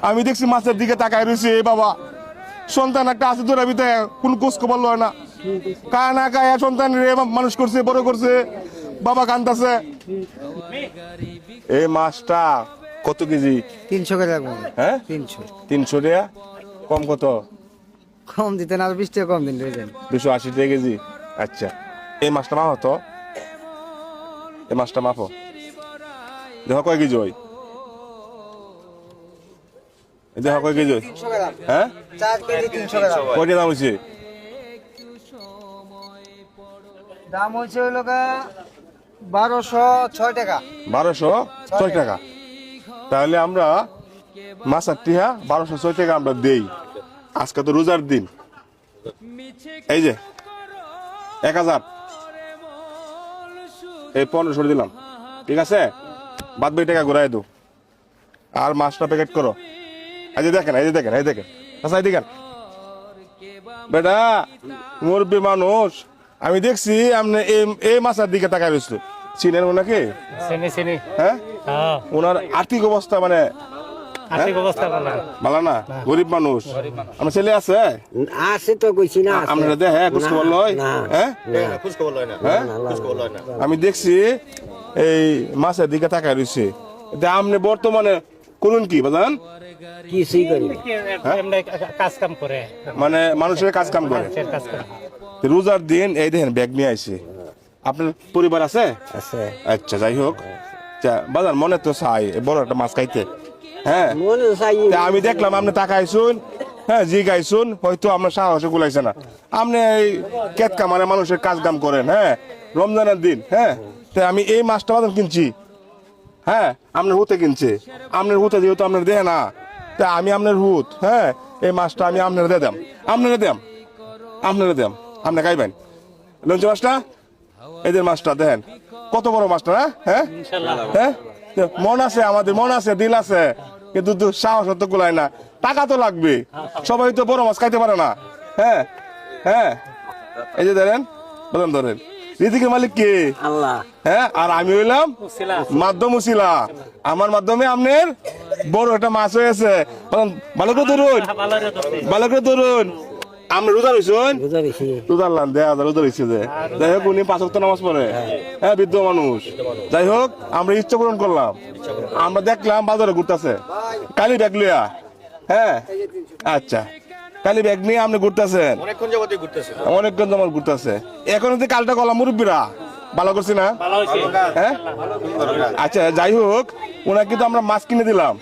আমি দেখছি মাছের দিকে তাকায় রয়েছে এ বাবা সন্তান একটা আছে তোর ভিতরে কোন কোষ খবর লয় না কায়া না কায়া সন্তান মানুষ করছে বড় করছে বাবা কান্দাছে। এই মাছটা কত কেজি? 300 করে রাখবো। হ্যাঁ 300 টাকা। কম কত? কম দিতেন আর 20 টাকা কম দিন রইলেন। 280 টাকা কেজি। আচ্ছা এই মাছটা মাপো তো, এই মাছটা মাপো দেখো কয় কেজি হয়, দেখো কয় কেজি হয়। 300 গ্রাম। হ্যাঁ 4 কেজি 300 গ্রাম। কয়টা দাম হয়েছে? দাম হইছে হলো গা 1206 টাকা। 1206 টাকা। তাহলে আমরা মাছের টিহা 1206 টাকা আমরা দেই। আজকে তো রোজার দিন, এই যে 1000 এই 1500 দিলাম, ঠিক আছে? বাদ বাকি টাকা ঘুরাই দো আর মাছটা প্যাকেট করো। এই যে দেখেন, এই যে দেখেন, এই দেখেন, আচ্ছা এই দেখেন বেটা মুরব্বী মানুষ, আমি দেখছি আপনি এই মাছের দিকে তাকায় রয়েছিল। চিনেন ওনাকে? হ্যাঁ ওনার আর্থিক অবস্থা মানে ভালো না, গরিব মানুষ। আমার ছেলে আছে আছে তো কইছি না। আপনারা দেখে খোঁজ খবর লয়? হ্যাঁ আমি দেখছি এই মাছের দিকে তাকায় রয়েছে। আপনি বর্তমানে করুন কি বাজান? কিছুই করি কাজ কাম করে, মানে মানুষের কাজ কাম করে। রোজার দিন এই দেখেন ব্যাগ নিয়ে আইছে। আপনার পরিবার আছে? আছে। আচ্ছা যাই হোক, বাজার মনে তো চাই বড় একটা মাছ খাইতে। হ্যাঁ মনে চাই। আমি দেখলাম আপনি তাকাইছুন, হ্যাঁ জি গাইছুন, হয়তো আপনার সাহসে গুলাইছে না। আপনি এই কেতকা মানে মানুষের কাজ কাম করেন। হ্যাঁ রমজানের দিন, হ্যাঁ আমি এই মাছটা বাজার কিনছি। হ্যাঁ আপনার হুতে কিনছে, আপনার হুতে যেহেতু আপনার দেয় না, তা আমি আপনার হুত, হ্যাঁ এই মাছটা আমি আপনার দিয়ে দাম, আপনারা দাম, আপনারা দাম, আপনি খাইবেন লঞ্চ মাছটা। এদের মাছটা দেখেন কত বড় মাছটা। হ্যাঁ হ্যাঁ মন আছে, আমাদের মন আছে, দিল আছে, কিন্তু সাহস তো গুলাই না। টাকা তো লাগবে, সবাই তো বড় মাছ খাইতে পারে না। হ্যাঁ হ্যাঁ এই যে ধরেন, বলেন ধরেন, রিজিকের মালিক কে? আল্লাহ। হ্যাঁ আর আমি হইলাম মাধ্যম উছিলা। আমার মাধ্যমে আপনার বড় একটা মাছ হয়েছে। ভালো করে ধরুন, ভালো করে ধরুন। আমরা রোজা রইছুন, রোজা আনলাম দেয়া রোজা রইছে যে। যাই হোক উনি 5 ওয়াক্ত নামাজ পড়ে, হ্যাঁ বৃদ্ধ মানুষ। যাই হোক আমরা ইচ্ছা পূরণ করলাম। আমরা দেখলাম বাজারে ঘুরতেছে কালি ব্যাগ লিয়া। হ্যাঁ আচ্ছা কালি ব্যাগ নিয়ে আপনি ঘুরতেছেন, অনেকক্ষণ যাবত ঘুরতেছে। এখন যদি কালটা গলা মুরব্বীরা ভালো করছি না? হ্যাঁ আচ্ছা যাই হোক ওনাকে তো আমরা মাছ কিনে দিলাম,